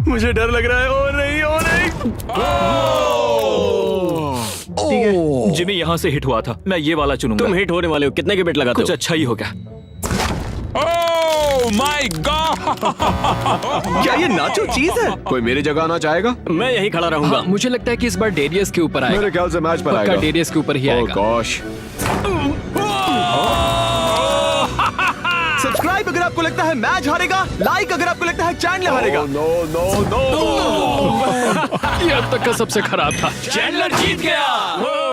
मुझे डर लग रहा है। ओ नहीं, ओ नहीं। ठीक है, जिमी यहाँ से हिट हुआ था, मैं ये वाला चुनूंगा। तुम हिट होने वाले हो, कितने के बेट लगाते कुछ हो? अच्छा ही होगा। Oh my God! क्या ये नाचो चीज है? कोई मेरी जगह आना चाहेगा? मैं यहीं खड़ा रहूंगा। हाँ, मुझे लगता है कि इस बार डेरियस के ऊपर आएगा। मेरे ख्याल से मैच पर पक्का आएगा। डेरियस के ऊपर ही ओह आएगा। गॉश। सब्सक्राइब अगर आपको लगता है मैच हारेगा, लाइक अगर आपको लगता है चैंडलर हारेगा। No no no. ये अब तक का सबसे खराब था। चैंडलर जीत गया।